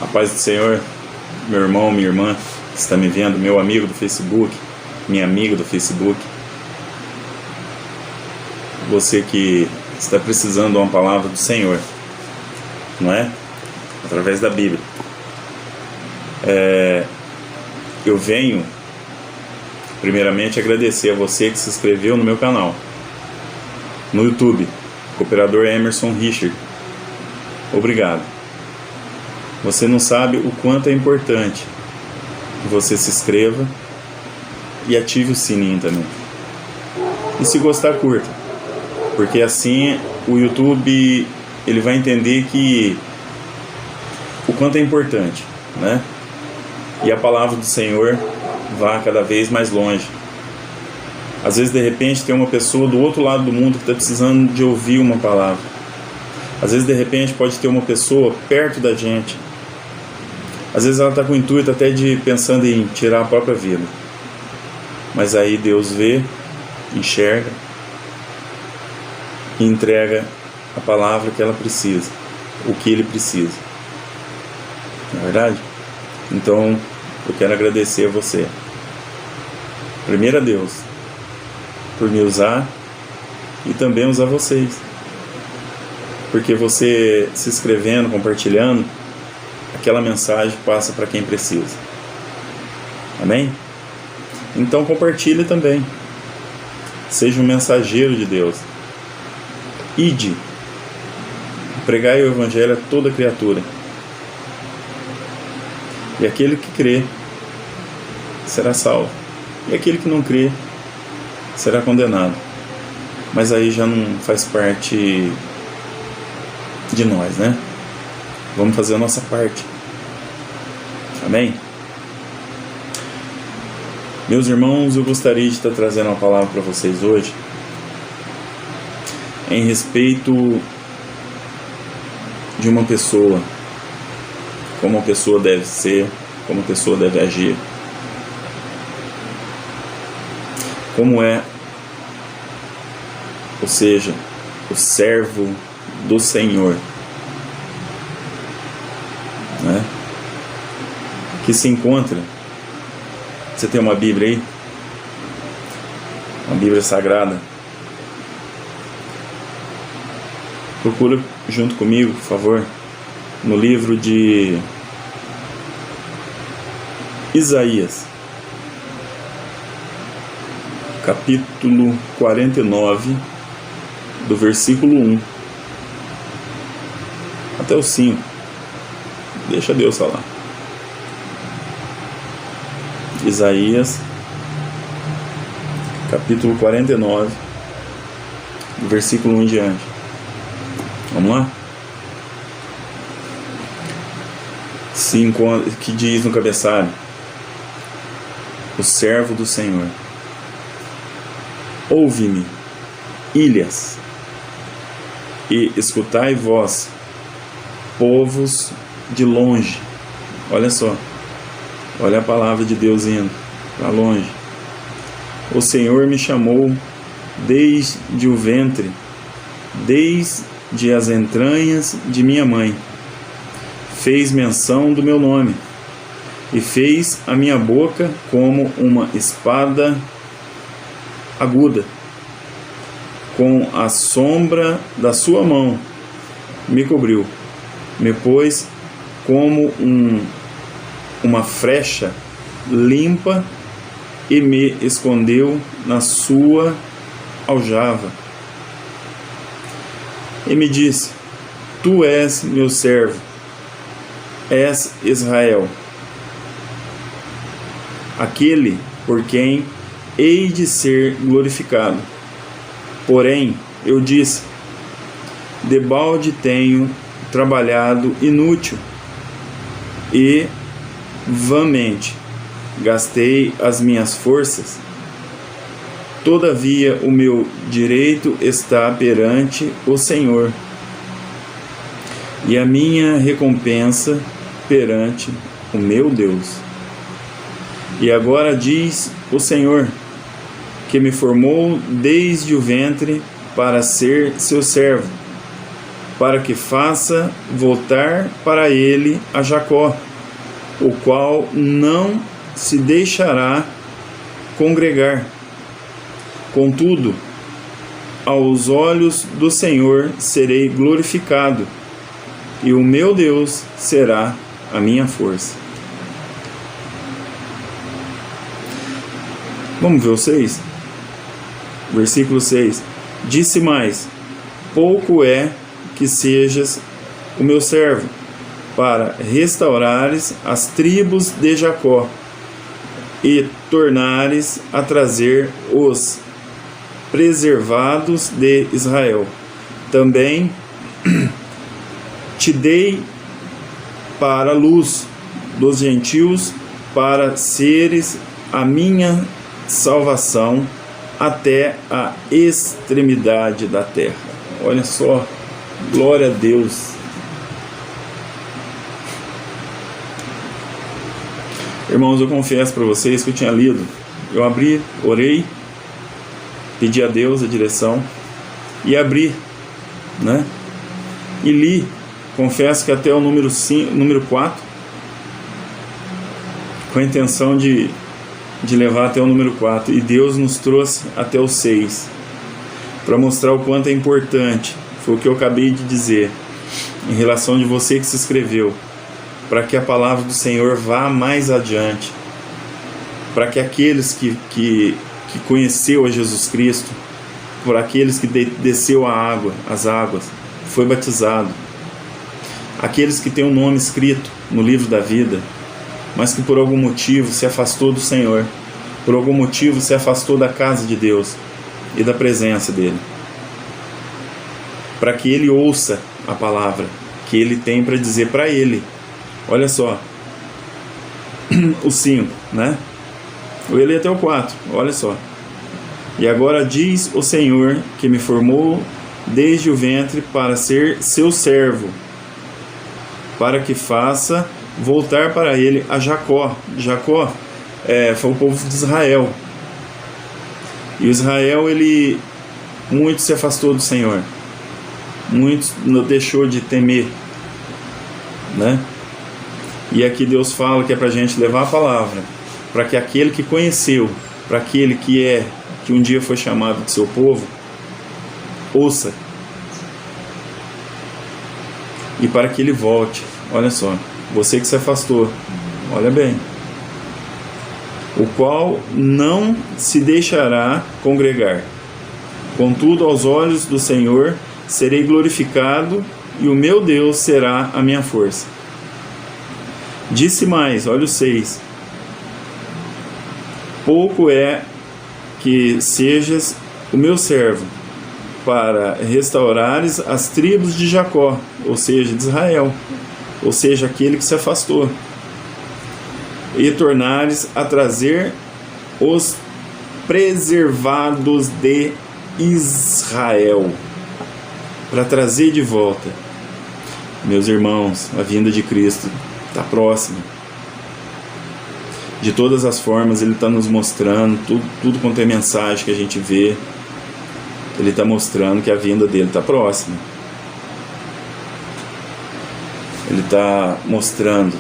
A paz do Senhor, meu irmão, minha irmã, que está me vendo, meu amigo do Facebook, minha amiga do Facebook, você que está precisando de uma palavra do Senhor, não é? Através da Bíblia. Eu venho, primeiramente, agradecer a você que se inscreveu no meu canal, no YouTube, Cooperador Emerson Richard. Obrigado. Você não sabe o quanto é importante que você se inscreva e ative o sininho também. E se gostar, curta, porque assim o YouTube ele vai entender que o quanto é importante, né? E a palavra do Senhor vá cada vez mais longe. Às vezes, de repente, tem uma pessoa do outro lado do mundo que está precisando de ouvir uma palavra. Às vezes, de repente, pode ter uma pessoa perto da gente. Às vezes ela está com o intuito até de pensando em tirar a própria vida. Mas aí Deus vê, enxerga e entrega a palavra que ela precisa, o que ele precisa. Não é verdade? Então, eu quero agradecer a você. Primeiro a Deus, por me usar e também usar vocês. Porque você se inscrevendo, compartilhando, aquela mensagem passa para quem precisa. Amém? Então compartilhe também. Seja um mensageiro de Deus. Ide. Pregai o Evangelho a toda criatura. E aquele que crê será salvo. E aquele que não crê será condenado. Mas aí já não faz parte de nós, né? Vamos fazer a nossa parte. Amém? Meus irmãos, eu gostaria de estar trazendo uma palavra para vocês hoje em respeito de uma pessoa, como a pessoa deve ser, como a pessoa deve agir, como é, ou seja, o servo do Senhor, né? Que se encontra. Você tem uma Bíblia aí? Uma Bíblia Sagrada? Procura junto comigo, por favor, no livro de Isaías, capítulo 49, do versículo 1 até o 5. Deixa Deus falar. Isaías, capítulo 49, do versículo 1 em diante. Vamos lá? Que diz no cabeçalho: o servo do Senhor. Ouve-me, ilhas, e escutai vós, povos de longe. Olha só, olha a palavra de Deus indo para longe. O Senhor me chamou desde o ventre, desde as entranhas de minha mãe. Fez menção do meu nome e fez a minha boca como uma espada aguda. Com a sombra da sua mão me cobriu, me pôs como uma frecha limpa e me escondeu na sua aljava. E me disse: tu és meu servo, és Israel, aquele por quem hei de ser glorificado. Porém, eu disse: debalde tenho trabalhado inútil e vãmente gastei as minhas forças. Todavia o meu direito está perante o Senhor, e a minha recompensa perante o meu Deus. E agora diz o Senhor, que me formou desde o ventre para ser seu servo, para que faça voltar para ele a Jacó, o qual não se deixará congregar. Contudo, aos olhos do Senhor serei glorificado, e o meu Deus será a minha força. Vamos ver o 6? Versículo 6. Disse mais: pouco é que sejas o meu servo, para restaurares as tribos de Jacó, e tornares a trazer os preservados de Israel. Também te dei para a luz dos gentios, para seres a minha salvação até a extremidade da terra. Olha só, glória a Deus. Irmãos, eu confesso para vocês que eu tinha lido, eu abri, orei, pedi a Deus a direção e abri, né? E li, confesso que até o número 4, com a intenção de levar até o número 4, e Deus nos trouxe até o 6, para mostrar o quanto é importante. Foi o que eu acabei de dizer, em relação de você que se inscreveu, para que a palavra do Senhor vá mais adiante, para que aqueles que conheceu a Jesus Cristo, por aqueles que desceu as águas, foi batizado, aqueles que têm o nome escrito no livro da vida, mas que por algum motivo se afastou do Senhor, por algum motivo se afastou da casa de Deus e da presença dele, para que ele ouça a palavra que ele tem para dizer para ele. Olha só, o 5, né? Eu ia ler até o 4, olha só. E agora diz o Senhor, que me formou desde o ventre para ser seu servo, para que faça voltar para ele a Jacó. Jacó foi o povo de Israel. E o Israel, muito se afastou do Senhor, muito deixou de temer, né? E aqui Deus fala que é para a gente levar a palavra, para que aquele que conheceu, para aquele que um dia foi chamado de seu povo, ouça, e para que ele volte. Olha só, você que se afastou, olha bem, o qual não se deixará congregar. Contudo, aos olhos do Senhor serei glorificado, e o meu Deus será a minha força. Disse mais, olha o 6: pouco é que sejas o meu servo, para restaurares as tribos de Jacó, ou seja, de Israel, ou seja, aquele que se afastou, e tornares a trazer os preservados de Israel, para trazer de volta. Meus irmãos, a vinda de Cristo está próxima. De todas as formas, Ele está nos mostrando, tudo quanto é mensagem que a gente vê, Ele está mostrando que a vinda dele está próxima. Ele está mostrando,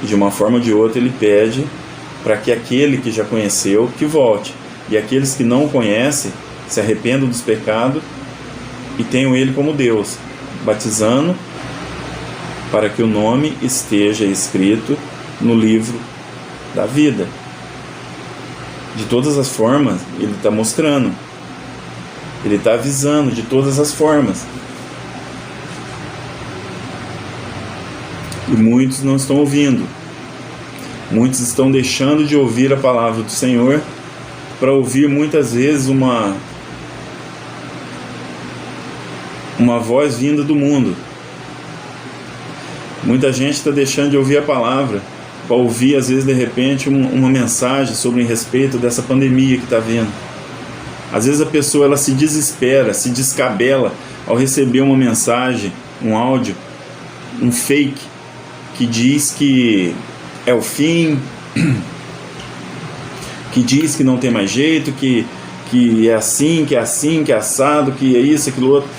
de uma forma ou de outra, Ele pede para que aquele que já conheceu, que volte. E aqueles que não o conhecem, se arrependam dos pecados e tenham Ele como Deus, batizando, para que o nome esteja escrito no livro da vida. De todas as formas, Ele está mostrando, Ele está avisando de todas as formas. E muitos não estão ouvindo, muitos estão deixando de ouvir a palavra do Senhor, para ouvir muitas vezes uma voz vinda do mundo. Muita gente está deixando de ouvir a palavra, para ouvir às vezes de repente uma mensagem sobre respeito dessa pandemia que está vindo. Às vezes a pessoa ela se desespera, se descabela ao receber uma mensagem, um áudio, um fake, que diz que é o fim, que diz que não tem mais jeito, que é assim, que é assado, que é isso, aquilo outro.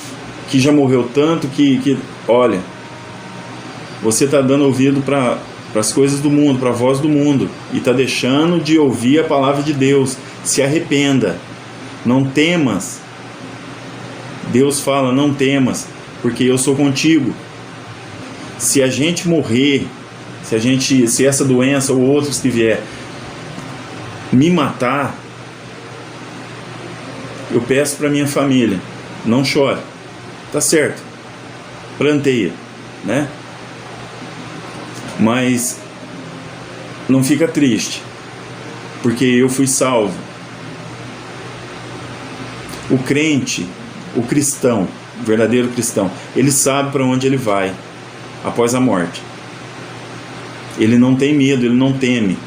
que já morreu tanto que olha, você está dando ouvido para as coisas do mundo, para a voz do mundo, e está deixando de ouvir a palavra de Deus. Se arrependa, não temas. Deus fala, não temas, porque eu sou contigo. Se a gente morrer, se essa doença ou outros que vier me matar, eu peço para minha família, não chore, tá certo, planteia, né? Mas não fica triste, porque eu fui salvo. O crente, o cristão, o verdadeiro cristão, ele sabe para onde ele vai após a morte. Ele não tem medo, ele não teme.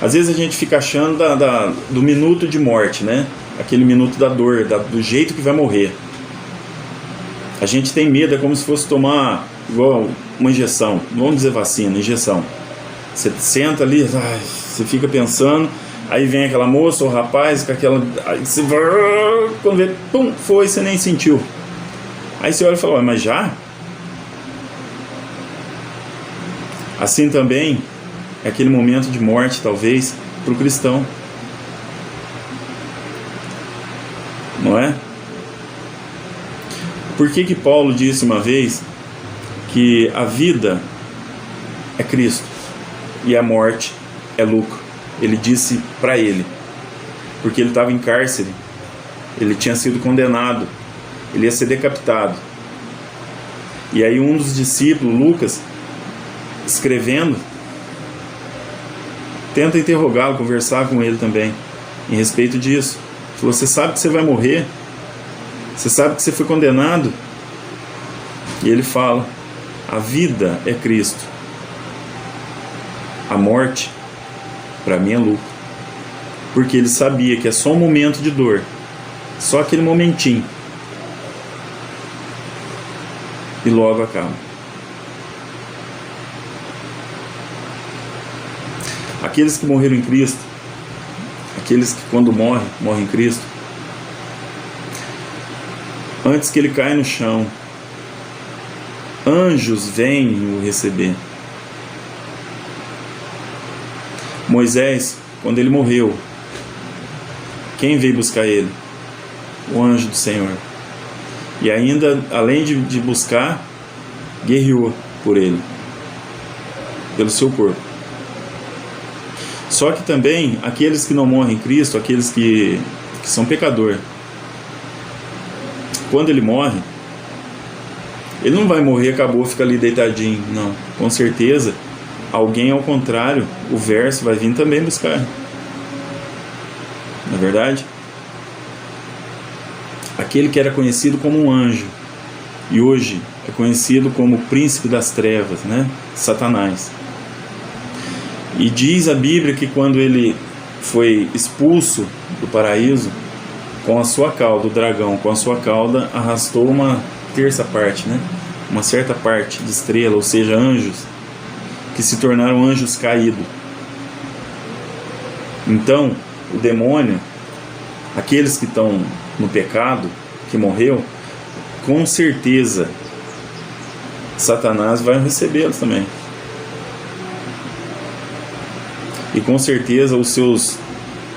Às vezes a gente fica achando do minuto de morte, né? Aquele minuto da dor, do jeito que vai morrer. A gente tem medo, é como se fosse tomar igual uma injeção, vamos dizer vacina, injeção. Você senta ali, você fica pensando, aí vem aquela moça ou rapaz com aquela, aí você vai, quando vê, pum, foi, você nem sentiu. Aí você olha e fala, mas já? Assim também é aquele momento de morte, talvez, para o cristão. Não é? Por que Paulo disse uma vez que a vida é Cristo e a morte é lucro? Ele disse para ele, porque ele estava em cárcere, ele tinha sido condenado, ele ia ser decapitado. E aí um dos discípulos, Lucas, escrevendo, tenta interrogá-lo, conversar com ele também em respeito disso. Falou, você sabe que você vai morrer? Você sabe que você foi condenado? E ele fala, a vida é Cristo, a morte para mim é lucro. Porque ele sabia que é só um momento de dor, só aquele momentinho, e logo acaba. Aqueles que morreram em Cristo, aqueles que quando morrem em Cristo, antes que ele caia no chão, anjos vêm o receber. Moisés, quando ele morreu, quem veio buscar ele? O anjo do Senhor. E ainda, além de buscar, guerreou por ele, pelo seu corpo. Só que também, aqueles que não morrem em Cristo, aqueles que são pecadores, quando ele morre, ele não vai morrer, acabou, fica ali deitadinho, não. Com certeza, alguém ao contrário, o verso vai vir também buscar. Não é verdade? Aquele que era conhecido como um anjo, e hoje é conhecido como o príncipe das trevas, né? Satanás. E diz a Bíblia que quando ele foi expulso do paraíso, com a sua cauda, o dragão, com a sua cauda, arrastou uma terça parte, né? Uma certa parte de estrela, ou seja, anjos, que se tornaram anjos caídos. Então, o demônio, aqueles que estão no pecado, que morreu, com certeza, Satanás vai recebê-los também. E com certeza os seus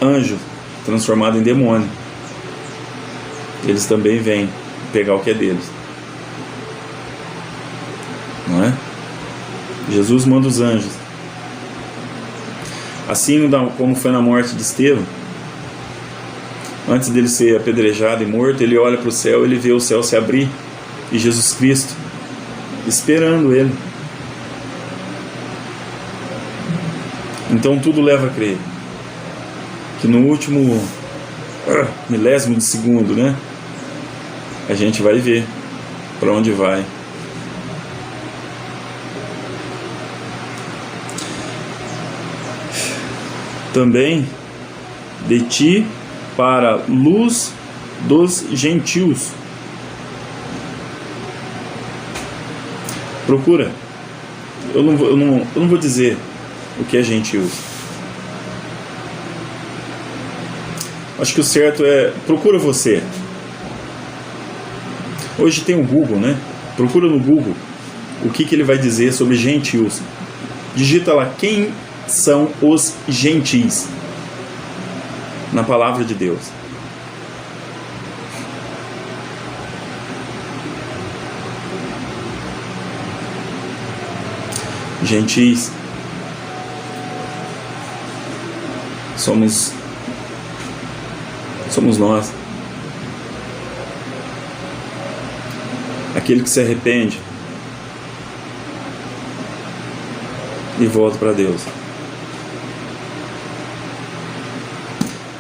anjos transformados em demônio, eles também vêm pegar o que é deles. Não é? Jesus manda os anjos. Assim como foi na morte de Estevão, antes dele ser apedrejado e morto, ele olha para o céu, ele vê o céu se abrir e Jesus Cristo esperando ele. Então tudo leva a crer que no último milésimo de segundo, né, a gente vai ver para onde vai. Também de ti para luz dos gentios. Procura. Eu não vou dizer o que é gentios. Acho que o certo é, procura você. Hoje tem o Google, né? Procura no Google o que ele vai dizer sobre gentios. Digita lá quem são os gentis na palavra de Deus. Gentis somos nós, aquele que se arrepende e volta para Deus.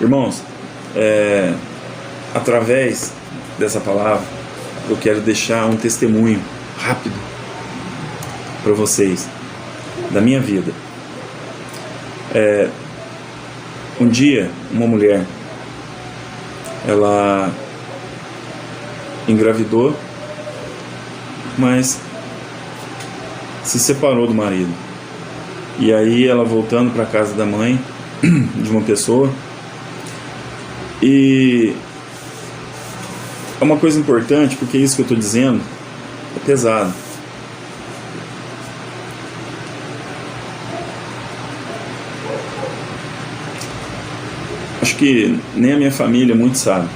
Irmãos, através dessa palavra eu quero deixar um testemunho rápido para vocês da minha vida. Um dia uma mulher, ela engravidou, mas se separou do marido. E aí ela voltando para a casa da mãe de uma pessoa. E é uma coisa importante, porque isso que eu estou dizendo é pesado. Acho que nem a minha família muito sabe.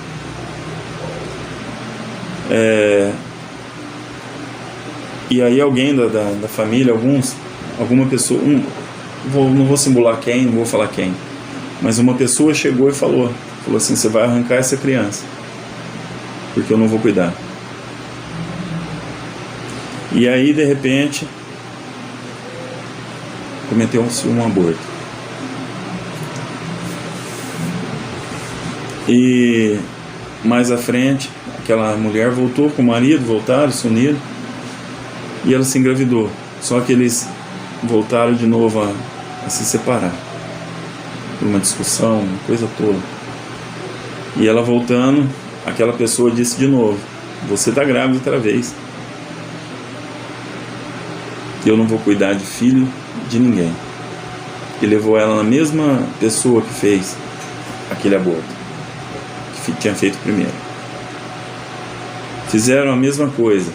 E aí alguém da família, alguma pessoa, não vou simular quem, não vou falar quem, mas uma pessoa chegou e falou assim: você vai arrancar essa criança, porque eu não vou cuidar. E aí de repente cometeu-se um aborto. E mais à frente, aquela mulher voltou com o marido, voltaram, se uniram, e ela se engravidou. Só que eles voltaram de novo a se separar, por uma discussão, uma coisa toda. E ela voltando, aquela pessoa disse de novo: você está grávida outra vez, eu não vou cuidar de filho de ninguém. E levou ela na mesma pessoa que fez aquele aborto, que tinha feito primeiro. Fizeram a mesma coisa.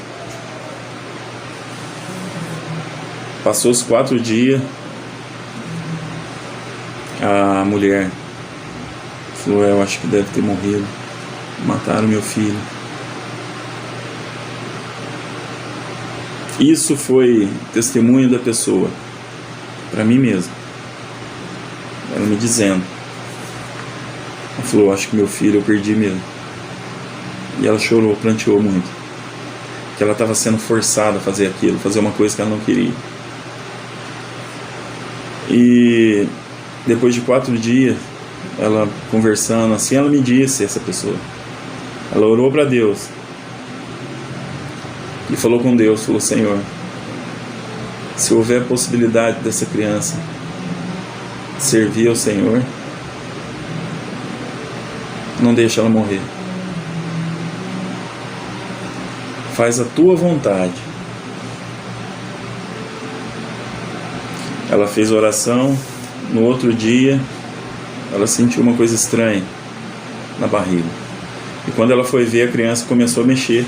Passou os 4 dias, a mulher falou: eu acho que deve ter morrido, mataram meu filho. Isso foi testemunho da pessoa para mim mesmo. Ela me dizendo, ela falou: acho que meu filho eu perdi mesmo. E ela chorou, pranteou muito, que ela estava sendo forçada a fazer aquilo, fazer uma coisa que ela não queria. E depois de 4 dias, ela conversando assim, ela me disse, essa pessoa, ela orou para Deus e falou com Deus, falou: Senhor, se houver possibilidade dessa criança servir ao Senhor, não deixa ela morrer, faz a tua vontade. Ela fez oração. No outro dia ela sentiu uma coisa estranha na barriga, e quando ela foi ver, a criança começou a mexer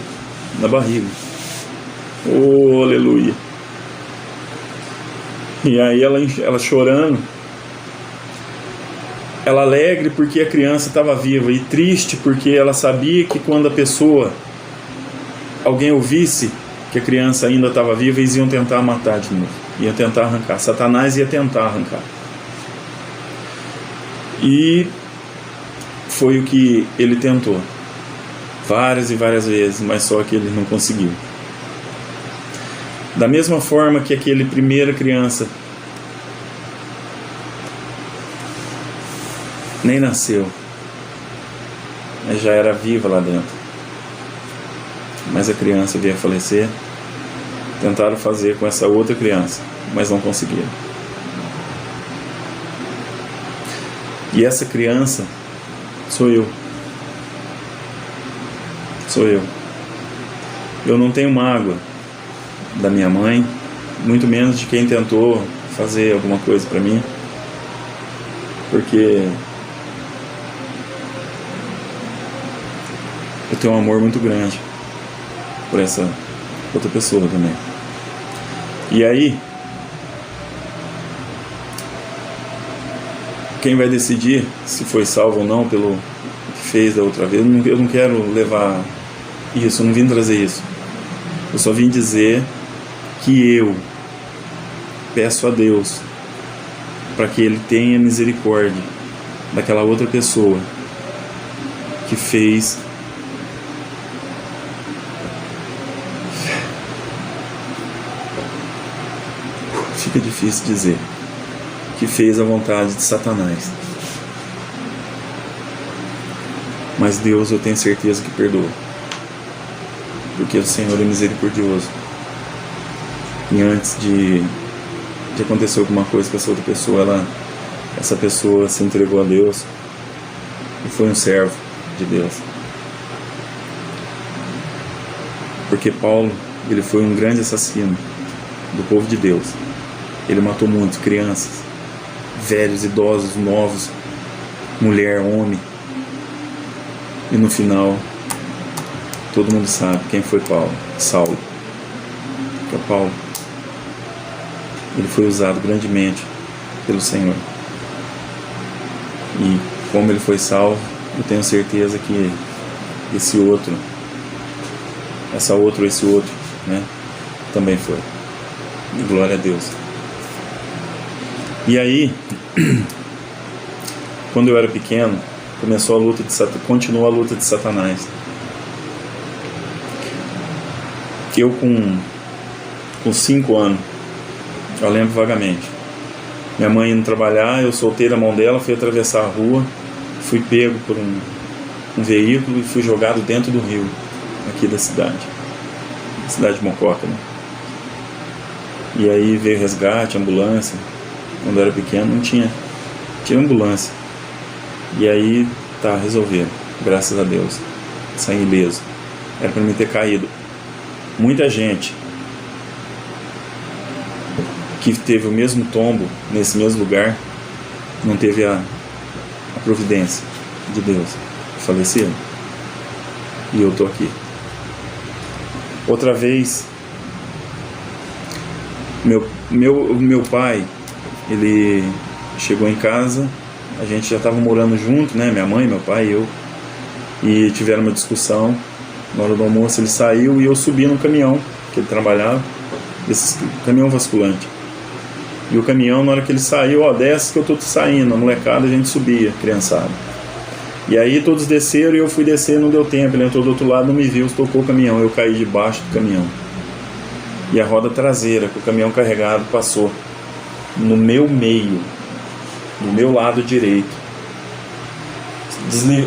na barriga. Oh, aleluia! E aí ela chorando, ela alegre porque a criança estava viva, e triste porque ela sabia que quando alguém ouvisse que a criança ainda estava viva, eles iam tentar matar de novo, iam tentar arrancar. Satanás ia tentar arrancar. E foi o que ele tentou várias e várias vezes, mas só que ele não conseguiu. Da mesma forma que aquele primeira criança nem nasceu, mas já era viva lá dentro, mas a criança veio a falecer. Tentaram fazer com essa outra criança, mas não conseguiram. E essa criança sou eu. Eu não tenho mágoa da minha mãe, muito menos de quem tentou fazer alguma coisa para mim, porque eu tenho um amor muito grande por essa outra pessoa também. E aí, quem vai decidir se foi salvo ou não pelo que fez da outra vez? Eu não quero levar isso, eu não vim trazer isso. Eu só vim dizer que eu peço a Deus para que Ele tenha misericórdia daquela outra pessoa que fez fica difícil dizer, que fez a vontade de Satanás. Mas Deus, eu tenho certeza que perdoa, porque o Senhor é misericordioso. E antes de acontecer alguma coisa com essa outra pessoa, essa pessoa se entregou a Deus e foi um servo de Deus. Porque Paulo, ele foi um grande assassino do povo de Deus. Ele matou muitos, crianças, velhos, idosos, novos, mulher, homem. E no final, todo mundo sabe quem foi Saulo. Que é Paulo. Ele foi usado grandemente pelo Senhor. E como ele foi salvo, eu tenho certeza que esse outro, né, também foi. E glória a Deus. E aí, quando eu era pequeno, continuou a luta de Satanás. Que eu com 5 anos, eu lembro vagamente, minha mãe indo trabalhar, eu soltei da mão dela, fui atravessar a rua, fui pego por um veículo e fui jogado dentro do rio aqui da cidade de Mococa, né? E aí veio resgate, ambulância. Quando eu era pequeno não tinha ambulância. E aí resolveram, graças a Deus, saí ileso. Era para mim ter caído. Muita gente que teve o mesmo tombo nesse mesmo lugar não teve a providência de Deus, faleceram. E eu tô aqui. Outra vez, meu pai, ele chegou em casa, a gente já estava morando junto, né? Minha mãe, meu pai e eu, e tiveram uma discussão. Na hora do almoço ele saiu e eu subi no caminhão que ele trabalhava, esse caminhão vasculante. E o caminhão, na hora que ele saiu, desce que eu tô saindo, a molecada, a gente subia, criançada. E aí todos desceram e eu fui descer, não deu tempo, ele entrou do outro lado, não me viu, tocou o caminhão, eu caí debaixo do caminhão. E a roda traseira, com o caminhão carregado, passou no meu meio, do meu lado direito.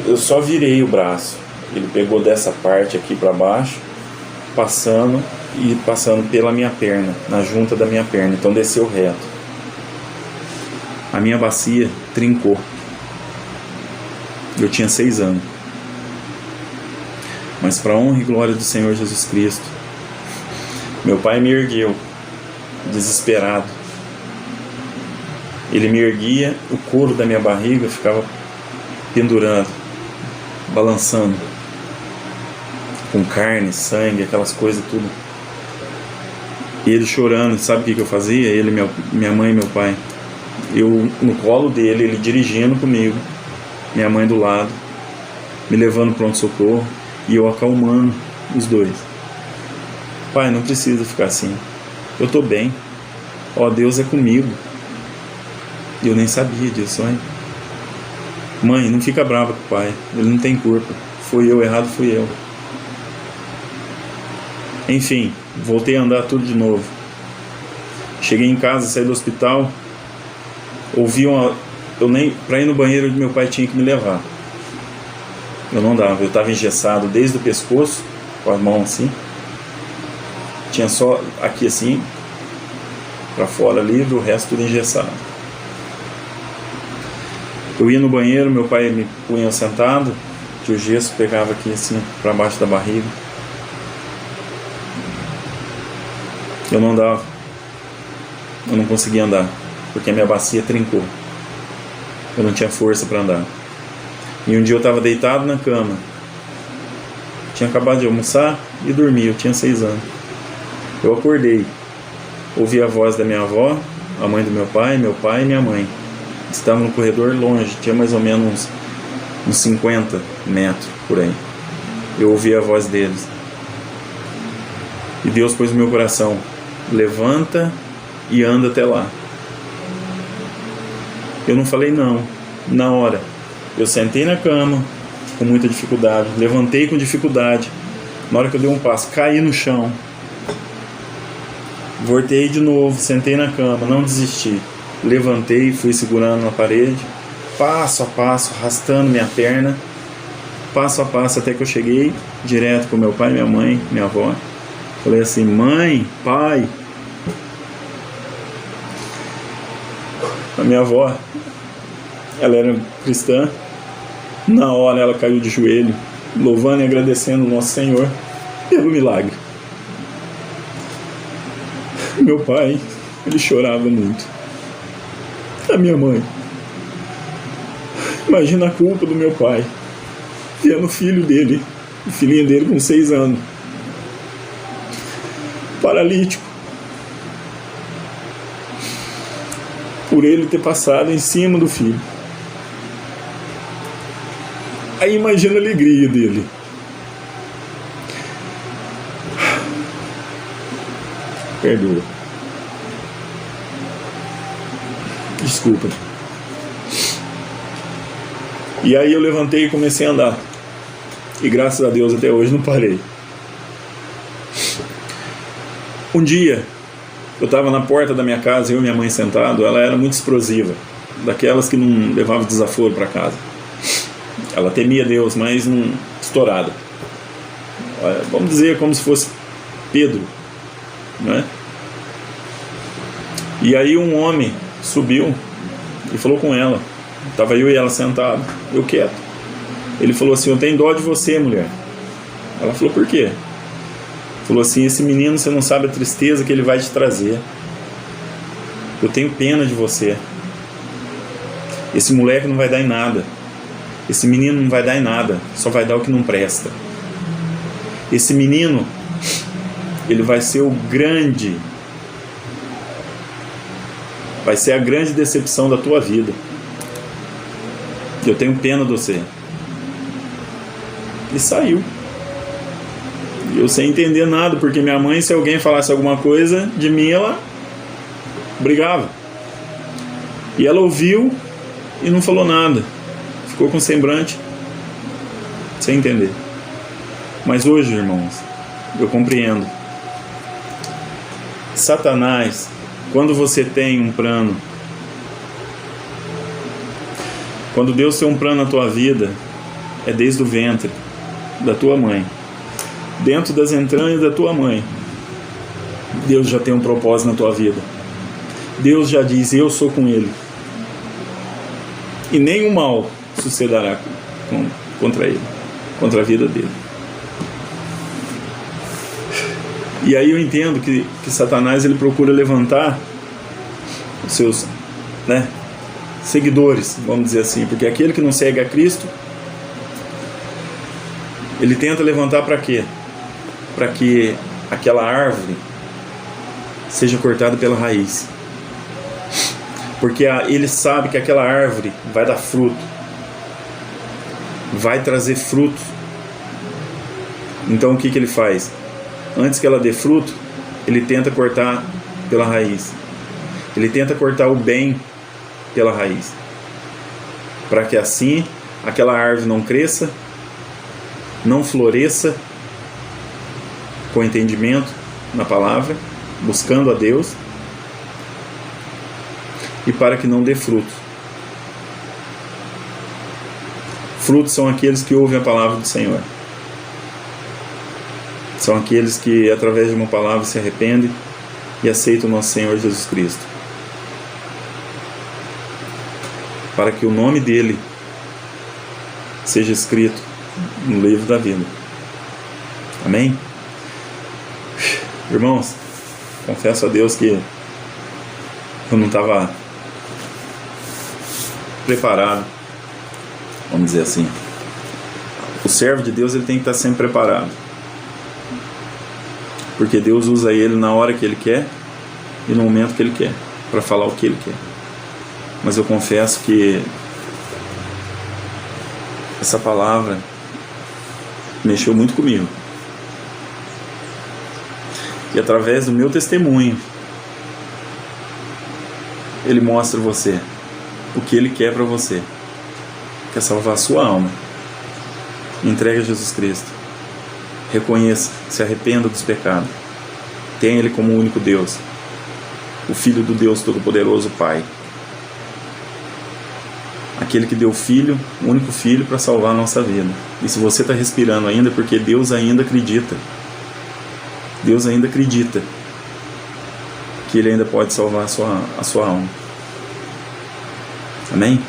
Eu só virei o braço, ele pegou dessa parte aqui para baixo, passando pela minha perna, na junta da minha perna, então desceu reto. A minha bacia trincou. Eu tinha 6 anos. Mas para honra e glória do Senhor Jesus Cristo, meu pai me ergueu, desesperado. Ele me erguia, o couro da minha barriga ficava pendurando, balançando, com carne, sangue, aquelas coisas tudo. E ele chorando, sabe o que eu fazia? Ele, minha mãe e meu pai. Eu no colo dele, ele dirigindo comigo, minha mãe do lado, me levando pronto-socorro e eu acalmando os dois. Pai, não precisa ficar assim, eu tô bem, Deus é comigo. E eu nem sabia disso, hein? Mãe, não fica brava com o pai, ele não tem culpa, foi eu, errado fui eu. Enfim, voltei a andar tudo de novo. Cheguei em casa, saí do hospital, para ir no banheiro, meu pai tinha que me levar. Eu não dava, eu estava engessado desde o pescoço, com as mãos assim. Tinha só aqui assim, para fora livre, o resto tudo engessado. Eu ia no banheiro, meu pai me punha sentado, que o gesso pegava aqui assim, para baixo da barriga. Eu não andava, eu não conseguia andar, porque a minha bacia trincou. Eu não tinha força para andar. E um dia eu estava deitado na cama, tinha acabado de almoçar e dormi. Eu tinha 6 anos. Eu acordei, ouvi a voz da minha avó, a mãe do meu pai e minha mãe. Estavam no corredor longe, tinha mais ou menos uns 50 metros por aí. Eu ouvi a voz deles. E Deus pôs no meu coração: levanta e anda até lá. Eu não falei não. Na hora, eu sentei na cama com muita dificuldade, levantei com dificuldade. Na hora que eu dei um passo, caí no chão. Voltei de novo, sentei na cama, não desisti. Levantei, fui segurando na parede, passo a passo, arrastando minha perna, passo a passo, até que eu cheguei direto com meu pai, minha mãe, minha avó. Falei assim: mãe, pai. A minha avó, ela era cristã. Na hora ela caiu de joelho, louvando e agradecendo o nosso Senhor pelo milagre. Meu pai, ele chorava muito. A minha mãe, imagina a culpa do meu pai vendo o filho dele, o filhinho dele com 6 anos, paralítico, por ele ter passado em cima do filho. Aí imagina a alegria dele. Perdoa. Desculpa. E aí eu levantei e comecei a andar. E graças a Deus até hoje não parei. Um dia, eu estava na porta da minha casa, eu e minha mãe sentado. Ela era muito explosiva, daquelas que não levava desaforo para casa. Ela temia Deus, mas não estourada. Vamos dizer como se fosse Pedro, né? E aí um homem subiu e falou com ela. Estava eu e ela sentado, eu quieto. Ele falou assim: eu tenho dó de você, mulher. Ela falou: por quê? Falou assim: esse menino, você não sabe a tristeza que ele vai te trazer. Eu tenho pena de você. Esse moleque não vai dar em nada. Esse menino não vai dar em nada, só vai dar o que não presta. Esse menino, ele vai ser vai ser a grande decepção da tua vida. Eu tenho pena de você. E saiu. E eu sem entender nada, porque minha mãe, se alguém falasse alguma coisa de mim, ela brigava. E ela ouviu e não falou nada. Ficou com semblante, sem entender. Mas hoje, irmãos, eu compreendo. Satanás, quando você tem um plano, quando Deus tem um plano na tua vida, é desde o ventre da tua mãe, dentro das entranhas da tua mãe. Deus já tem um propósito na tua vida. Deus já diz: eu sou com ele, e nenhum mal sucederá contra ele, contra a vida dele. E aí eu entendo que Satanás, ele procura levantar os seus, seguidores, vamos dizer assim, porque aquele que não segue a Cristo, ele tenta levantar para quê? Para que aquela árvore seja cortada pela raiz. Porque ele sabe que aquela árvore vai dar fruto, vai trazer fruto. Então o que ele faz? Antes que ela dê fruto, ele tenta cortar pela raiz. Ele tenta cortar o bem pela raiz, para que assim aquela árvore não cresça, não floresça com entendimento na palavra, buscando a Deus, e para que não dê fruto. Frutos são aqueles que ouvem a palavra do Senhor. São aqueles que, através de uma palavra, se arrependem e aceitam o nosso Senhor Jesus Cristo, para que o nome dele seja escrito no livro da vida. Amém? Irmãos, confesso a Deus que eu não estava preparado, vamos dizer assim. O servo de Deus, ele tem que estar sempre preparado. porque Deus usa ele na hora que Ele quer e no momento que Ele quer, para falar o que Ele quer. Mas eu confesso que essa palavra mexeu muito comigo. E através do meu testemunho, Ele mostra a você o que Ele quer para você. Quer salvar a sua alma. Entregue a Jesus Cristo. Reconheça, se arrependa dos pecados. Tenha Ele como o único Deus, o Filho do Deus Todo-Poderoso, Pai. Aquele que deu o Filho, o único Filho, para salvar a nossa vida. E se você está respirando ainda, é porque Deus ainda acredita. Deus ainda acredita que Ele ainda pode salvar a sua alma. Amém?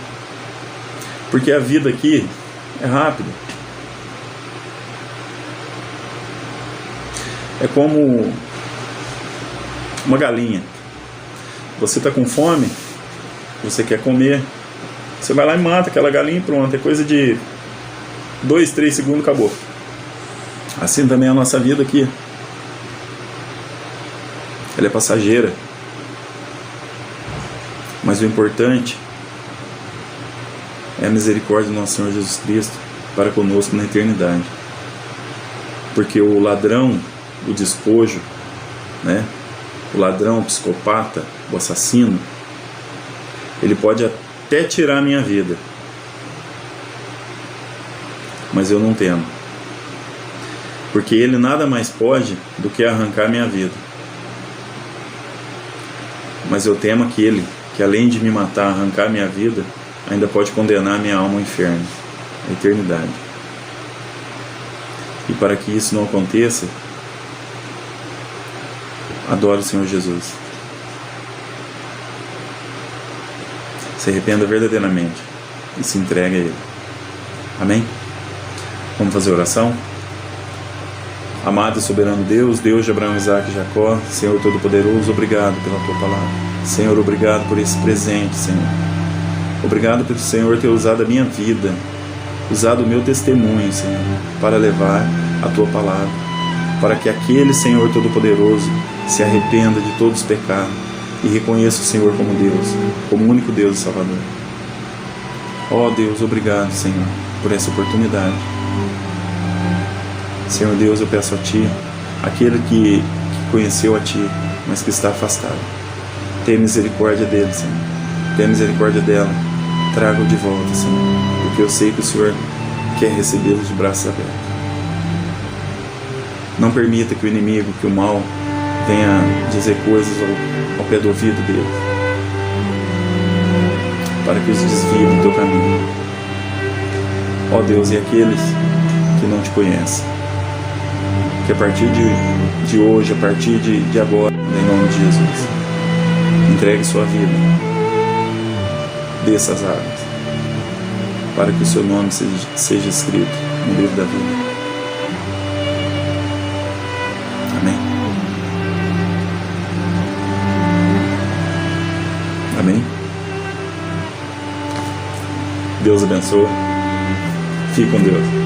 Porque a vida aqui é rápida. É como uma galinha. Você está com fome, você quer comer, você vai lá e mata aquela galinha e pronto. É coisa de 2, 3 segundos, acabou. Assim também é a nossa vida aqui. Ela é passageira. Mas o importante é a misericórdia do nosso Senhor Jesus Cristo para conosco na eternidade. Porque o ladrão, o despojo, né? O ladrão, o psicopata, o assassino, ele pode até tirar a minha vida, mas eu não temo, porque ele nada mais pode do que arrancar minha vida. Mas eu temo aquele que, além de me matar, arrancar minha vida, ainda pode condenar minha alma ao inferno, à eternidade. E para que isso não aconteça, adore o Senhor Jesus. Se arrependa verdadeiramente e se entregue a Ele. Amém? Vamos fazer oração? Amado e soberano Deus, Deus de Abraão, Isaac e Jacó, Senhor Todo-Poderoso, obrigado pela Tua palavra. Senhor, obrigado por esse presente, Senhor. Obrigado pelo Senhor ter usado a minha vida, usado o meu testemunho, Senhor, para levar a Tua palavra, para que aquele Senhor Todo-Poderoso se arrependa de todos os pecados e reconheça o Senhor como Deus, como o único Deus e Salvador. Ó Deus, obrigado, Senhor, por essa oportunidade. Senhor Deus, eu peço a Ti, aquele que conheceu a Ti, mas que está afastado, tenha misericórdia dele, Senhor. Tenha misericórdia dela. Traga-o de volta, Senhor, porque eu sei que o Senhor quer recebê-los de braços abertos. Não permita que o inimigo, que o mal, venha dizer coisas ao pé do ouvido dele, para que os desvie do Teu caminho. Ó Deus, e aqueles que não Te conhecem, que a partir de hoje, a partir de agora, em nome de Jesus, entregue sua vida, desça as águas, para que o Seu nome seja escrito no livro da vida. Amém? Amém? Deus abençoe. Fique com Deus.